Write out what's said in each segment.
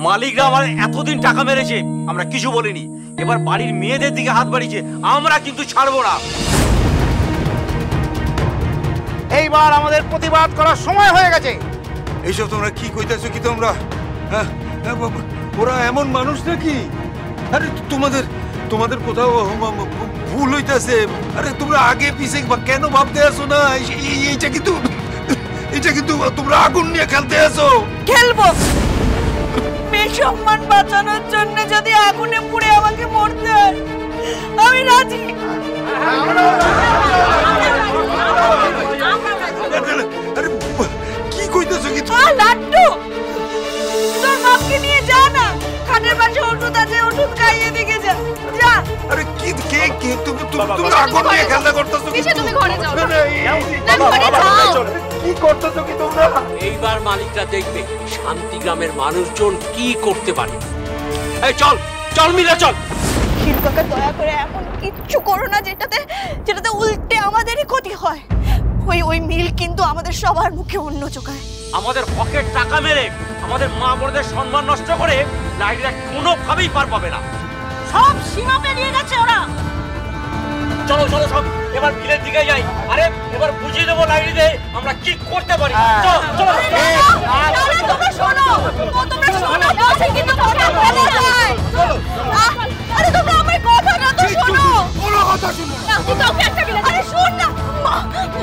মালিকরা আমার এতদিন টাকা মেরেছে, আমরা কিছু বলিনি। এবার বাড়ির মেয়েদের দিকে হাত বাড়িয়েছে, আমরা কিন্তু ছাড়বো না। এইবার আমাদের প্রতিবাদ করার সময় হয়ে গেছে। এইসব তোমরা কি কইতেছো কি তোমরা? ওরা এমন মানুষ নাকি? আরে তোমাদের কোথাও ভুল হইতেছে। আরে তোমরা আগে পিছে কেন ভাবতে আসো না? এইটা কিন্তু তোমরা আগুন নিয়ে খেলতে আসো। খেলবো? মেয়ে সম্মান বাঁচানোর জন্য যদি আগুনে পুড়ে আমাকে মরতে হয়, আমি রাজি। আরে কি কইতেছো কি? লাড্ডু, তোর বাপকে নিয়ে যা না, খাটের পাশে ওষুধ আছে, ওষুধ খাইয়ে দিকে যা। আরে কি তুমি আগুন নিয়ে খেলা করতেছো? তুমি ঘরে যাও। কি করতেছো কি তোমরা? এইবার মালিকরা দেখবে শান্তিগ্রামের মানুষজন কি করতে পারে। এই চল চল মিলে চল। হিরু কাকা, দয়া করে এমন কিচ্ছু করো না যেটাতে উল্টে আমাদেরই ক্ষতি হয়। ওই মিল কিন্তু আমাদের সবার মুখে অন্য চোখায়। আমাদের হকের টাকা মেরে আমাদের মা বোনদের সম্মান নষ্ট করে লাইটরা কোনোভাবেই পার পাবে না। সব সীমা পেরিয়ে গেছে ওরা। চলো চলো সব এবার মিলের দিকে যাই। আরে এবার বুঝিয়ে দেবো লাইটদের আমরা কি করতে পারি। চলো চলো। তোমরা শোনো, বলছি কিন্তু কথা বলে যায়। আরে তোমরা আমার কথাটা তো শোনো। কোনো কথা শুনো না। তুই তো একটা গেলে। আরে শোন না।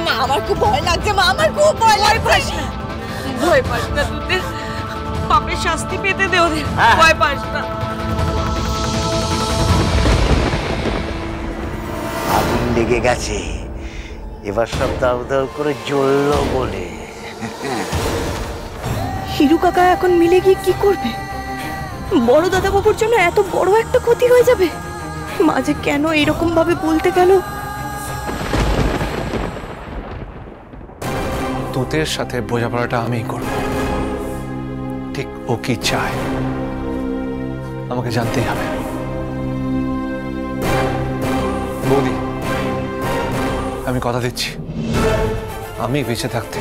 মা আমার খুব ভয় লাগছে। মা আমার খুব ভয় লাগছে। ভয় পাস না, তোদের পাপের শাস্তি পেতে দে ওদের। ভয় পাস না। আগুন লেগে গেছে, এবার সব দাউ দাউ করে জ্বললো বলে। হিরু কাকা এখন মিলে গিয়ে কি করবে? বড় দাদা বাবুর জন্য এত বড় একটা ক্ষতি হয়ে যাবে। মাঝে কেন এরকম ভাবে বলতে গেল? তোদের সাথে বোঝাপড়াটা আমিই করব। ঠিক ও কি চায় আমাকে জানতেই হবে। বৌদি, আমি কথা দিচ্ছি, আমি বেঁচে থাকতে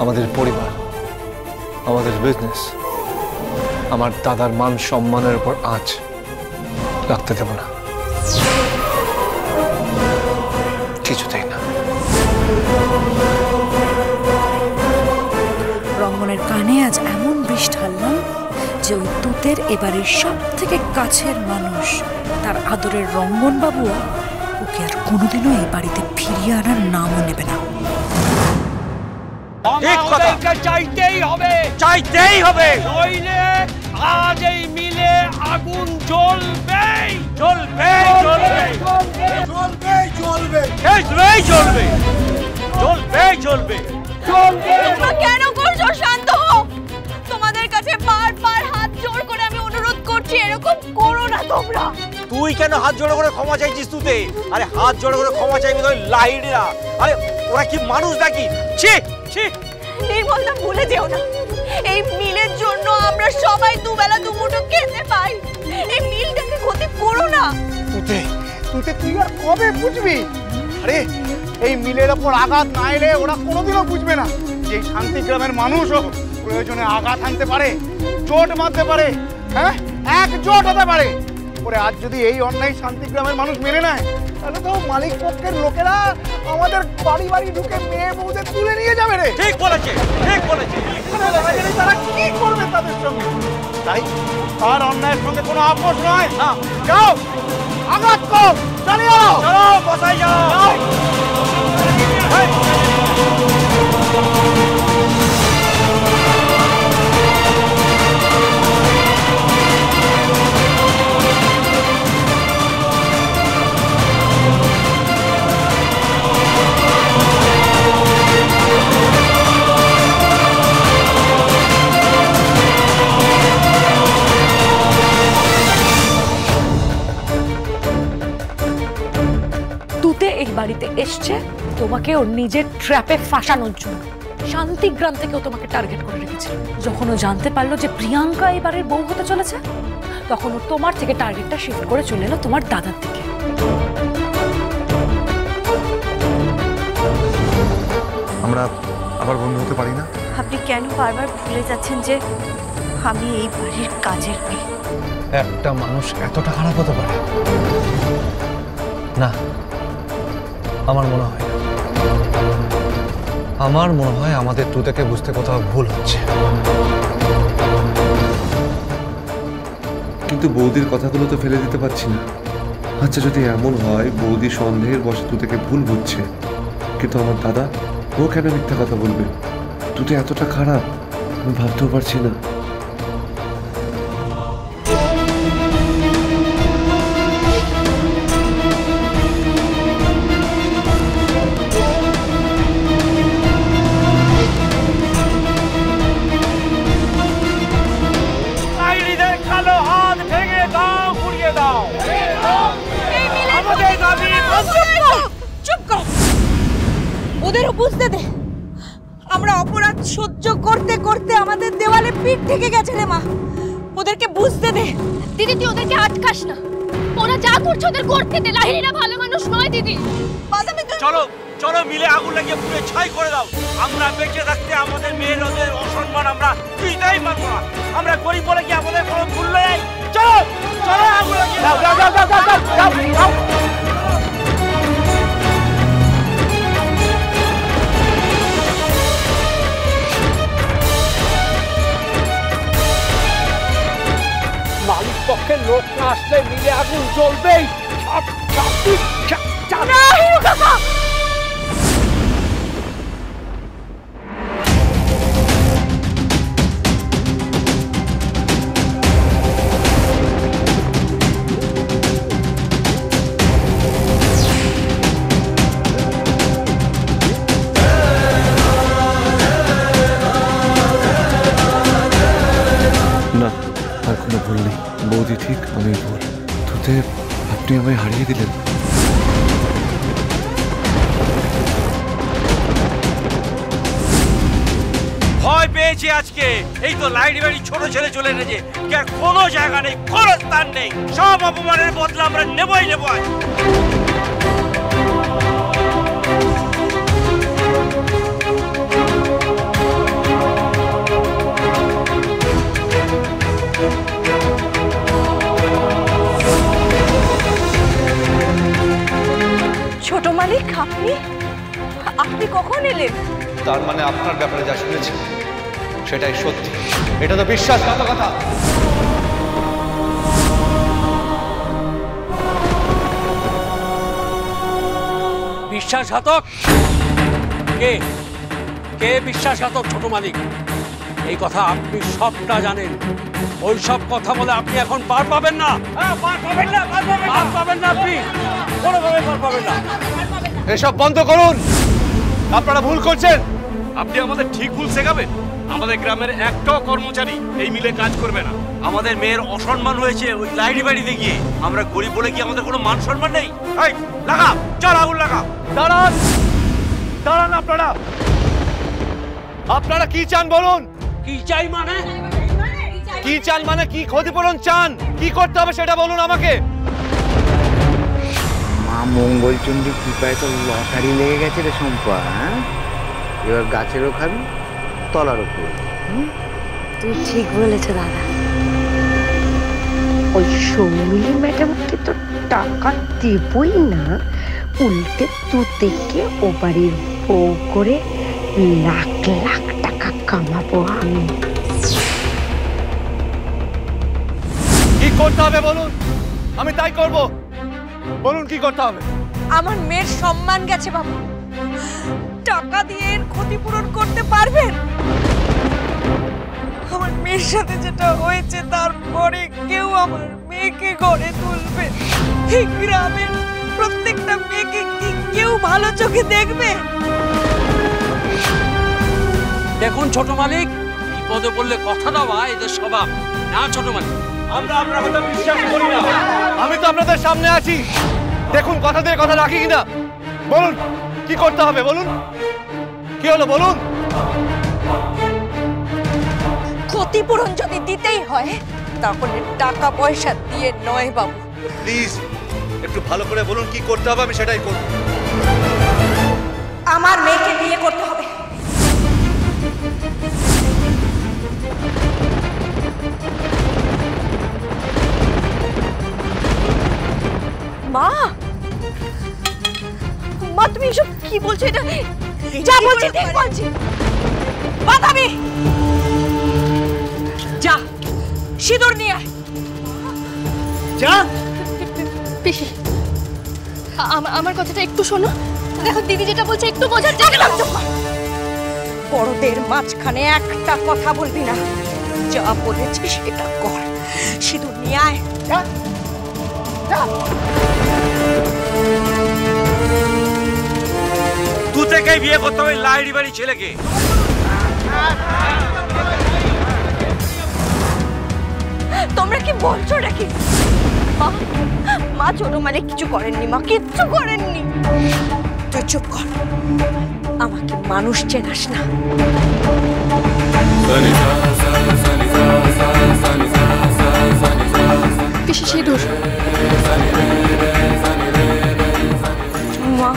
আমাদের পরিবার, আমাদের বিজনেস, আমার দাদার মান সম্মানের উপর আঁচ লাগতে দেব না, কিছুতেই না। রঙ্গনের কানে আজ এমন বিষ ঢাললাম যে ওই তুতের এবারের সব থেকে কাছের মানুষ, তার আদরের রঙ্গন বাবু ওকে আর কোনোদিনও এই বাড়িতে ফিরিয়ে আনার নামও নেবে না। চাইতেই হবে, চাইতেই হবে, নইলে আজ এই মিলে আগুন জ্বলবে জ্বলবে জ্বলবে জ্বলবে জ্বলবে জ্বলবে জ্বলবে জ্বলবে। তোমরা কেন করছো? শান্ত হও। তোমাদের কাছে বারবার হাত জোড় করে আমি অনুরোধ করছি, এরকম করো না তোমরা। তুই কেন হাত জোড় করে ক্ষমা চাইছিস তুতে? আরে হাত জোড় করে ক্ষমা চাইবি তো লাইটরা। আরে ওরা কি মানুষ নাকি? ছি ছি। নির্মলদা, ভুলে যেও না, এই মিলের জন্য আমরা সবাই দুবেলা দুমুঠো খেতে পাই। এই মিলটাকে ক্ষতি করো না। তুই আর কবে বুঝবি? আরে এই মিলের ওপর আঘাত না এলে ওরা কোনোদিনও বুঝবে না যে শান্তিগ্রামের মানুষও প্রয়োজনে আঘাত আনতে পারে, চোট মারতে পারে, হ্যাঁ একজোট হতে পারে। পরে আজ যদি এই অন্যায় শান্তিগ্রামের মানুষ মেনে নেয়, তাহলে তো মালিক পক্ষের লোকেরা আমাদের বাড়ি বাড়ি ঢুকে মেয়ে বউদের তুলে নিয়ে যাবে রে। ঠিক বলেছে, ঠিক বলেছে। তারা কি করবে তাদের সঙ্গে? তাই আর অন্যায়ের সঙ্গে কোনো আপোষ নয়। যাও আঘাত কর, চালিয়ে যাও। চলো বসাই যাও। এই বাড়িতে এসছে তোমাকে ওর নিজের ট্র্যাপে ফাঁসানোর জন্য। শান্তিগ্রাম থেকেও তোমাকে টার্গেট করে রেখেছিল। যখন ও জানতে পারলো যে প্রিয়াঙ্কা এই বাড়ির বউ হতে চলেছে, তখন ও তোমার থেকে টার্গেটটা শিফট করে চলে এলো তোমার দাদার দিকে। আমরা আবার বন্ধু হতে পারি না? আপনি কেন বারবার ভুলে যাচ্ছেন যে আমি এই বাড়ির কাজের মেয়ে। একটা মানুষ এতটা খারাপ হতে পারে না, আমার মনে হয় না। আমার মনে হয় আমাদের তুতেকে বুঝতে কোথাও ভুল হচ্ছে। কিন্তু বৌদির কথাগুলো তো ফেলে দিতে পারছি না। আচ্ছা, যদি এমন হয় বৌদি সন্দেহের বশে তুতেকে ভুল বুঝছে, কিন্তু আমার দাদা ও কেন মিথ্যা কথা বলবে? তুতে এতটা খারাপ আমি ভাবতেও পারছি না। ওদেরও বুঝতে দে, আমরা অপরাধ সহ্য করতে করতে আমাদের দেওয়ালে পিঠ থেকে গেছে রে মা। ওদেরকে বুঝতে দে। দিদি তুই ওদেরকে আটকাস না, ওরা যা করছে ওদের করতে দে। লাহিড়িরা ভালো মানুষ নয় দিদি। চলো চলো মিলে আগুন লাগিয়ে পুরো ছাই করে দাও। আমরা বেঁচে থাকতে আমাদের মেয়ের ওদের অসম্মান আমরা কিছুতেই মানবো না। আমরা গরিব বলে কি আমাদের কোনো মূল্য নেই? চলো চলো আগুন লাগিয়ে দাও দাও দাও দাও দাও দাও। মালিক পক্ষের লোক না আসলে মিলে আগুন জ্বলবেই। না, আর কোনো ভুল নেই। বৌদি ঠিক, আমি ভুল। তুতে আপনি আমায় হারিয়ে দিলেন। ভয় পেয়েছে আজকে। এই তো লাইট বাড়ি ছোট ছেলে চলে এসেছে, কোনো জায়গা নেই, কোনো স্থান নেই। সব অপমানের বদলা আমরা নেবই নেব আজ। ছোট মালিক, আপনি আপনি কখন এলেন? তার মানে আপনার ব্যাপারে যা শুনেছি সেটাই সত্যি। এটা তো বিশ্বাসঘাতকতা। বিশ্বাসঘাতক? কে কে বিশ্বাসঘাতক? ছোট মালিক, এই কথা আপনি সবটা জানেন। ওই সব কথা বলে আপনি এখন পার পাবেন না। পার পাবেন না, পার পাবেন না, আপনি কোনোভাবে পার পাবেন না। এসব বন্ধ করুন, আপনারা ভুল করছেন। আপনি আমাদের ঠিক ভুল শেখাবেন? আমাদের গ্রামের একটাও কর্মচারী এই মিলে কাজ করবে না। আমাদের মেয়ের অসম্মান হয়েছে ওই লাইট বাড়িতে গিয়ে। আমরা গরিব বলে কি আমাদের কোনো মান সম্মান নেই? এই লাগা, চল আগুন লাগা। দাঁড়ান দাঁড়ান, আপনারা আপনারা কি চান বলুন? কি চাই মানে? কি চান মানে? কি ক্ষতিপূরণ চান? কি করতে হবে সেটা বলুন আমাকে। মা মঙ্গলচন্ডী কৃপায় তো লটারি লেগে গেছে রে শম্পা। এবার গাছেরও খাবি, তলারও খাবি। তুই ঠিক বলেছ দাদা। ওই সৌমিলি ম্যাডামকে তো টাকা দেবই না, উল্টে তুতেকে ও বাড়ির বউ করে লাখ লাখ টাকা কামাবো আমি। কি করতে হবে বলুন, আমি তাই করব। বলুন কি করতে হবে? আমার মেয়ের সম্মান গেছে বাবু, টাকা দিয়ে এর ক্ষতিপূরণ করতে পারবেন? আমার মেয়ের সাথে যেটা হয়েছে তারপরে কেউ আমার মেয়েকে ঘরে তুলবে? এই গ্রামের প্রত্যেকটা মেয়েকে কি কেউ ভালো চোখে দেখবে? দেখুন ছোট মালিক, বিপদে পড়লে কথা দেওয়া এদের স্বভাব না। ছোট মালিক, আমরা আপনার কথা বিশ্বাস করি না। আমি তো আপনাদের সামনে আছি, দেখুন কথা দিয়ে কথা রাখি কিনা। বলুন কি করতে হবে বলুন। কি হলো বলুন? ক্ষতিপূরণ যদি দিতেই হয় তাহলে টাকা পয়সা দিয়ে নয় বাবু। প্লিজ একটু ভালো করে বলুন কি করতে হবে, আমি সেটাই করব। আমার মেয়েকে বিয়ে করতে হবে। কি বলছো এটা? যা বলছি ঠিক বলছি। বাঁধাবি, যা সিঁদুর নিয়ে আয়। যা। পিসি, আমার কথাটা একটু শোনো। দেখো দিদি যেটা বলছে একটু বোঝার চেষ্টা করো। বড়দের মাঝখানে একটা কথা বলবি না। যা বলেছি সেটা কর। সিঁদুর নিয়ে আয়। যা যা। তু থেকেই বিয়ে করতে হবে লাইড়ি বাড়ি ছেলেকে। তোমরা কি বলছো নাকি? মা ছোট মালিক কিছু করেননি, মা কিচ্ছু করেননি। তুই চুপ কর, আমাকে মানুষ চেনাস না। পিসি সিঁদুর। মা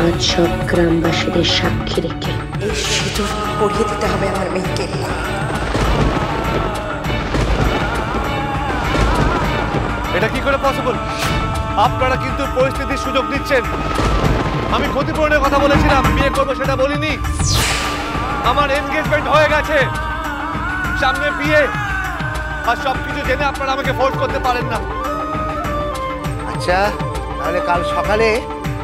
আজ সব গ্রামবাসীদের সাক্ষী রেখে এই সিঁদুর পরিয়ে দিতে হবে আমার মেয়েকে। এটা কি করে পসিবল? আপনারা কিন্তু পরিস্থিতির সুযোগ দিচ্ছেন। আমি ক্ষতিপূরণের কথা বলেছিলাম, বিয়ে করবো সেটা বলিনি। আমার এনগেজমেন্ট হয়ে গেছে, সামনে বিয়ে, আর সবকিছু জেনে আপনারা আমাকে ফোর্স করতে পারেন না। আচ্ছা, তাহলে কাল সকালে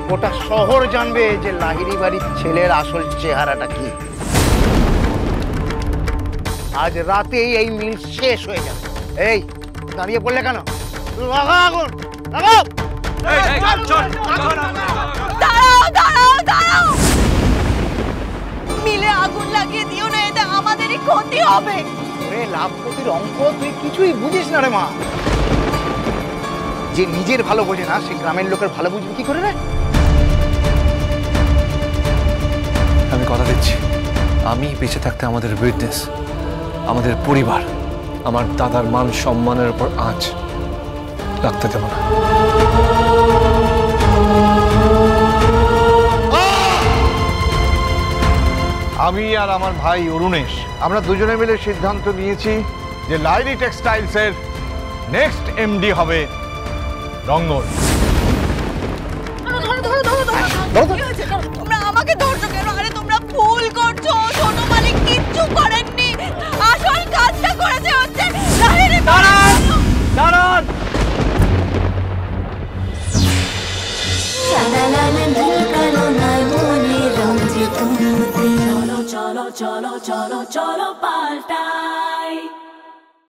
গোটা শহর জানবে যে লাহিড়ী বাড়ির ছেলের আসল চেহারাটা কি। আজ রাতেই এই মিল শেষ হয়ে যাবে। এই দাঁড়িয়ে পড়লে কেন? লাগা আগুন, লাগাও। দাঁড়াও দাঁড়াও দাঁড়াও, মিলে আগুন লাগিয়ে দিও না, এতে আমাদেরই ক্ষতি হবে। লাভ ক্ষতির অঙ্ক তুই কিছুই বুঝিস না রে মা। যে নিজের ভালো বোঝে না সে গ্রামের লোকের ভালো বুঝবে কি করে রে? আমি কথা দিচ্ছি, আমি বেঁচে থাকতে আমাদের বিজনেস, আমাদের পরিবার, আমার দাদার মান সম্মানের উপর আঁচ লাগতে দেব না। আমি আর আমার ভাই অরুণেশ আমরা দুজনে মিলে সিদ্ধান্ত নিয়েছি যে লাহিড়ী টেক্সটাইলসের নেক্সট এমডি হবে রঙ্গন। তোমরা আমাকে ধরছো কেন? আরে তোমরা ভুল করছো, ছোট মালিক কিচ্ছু করেন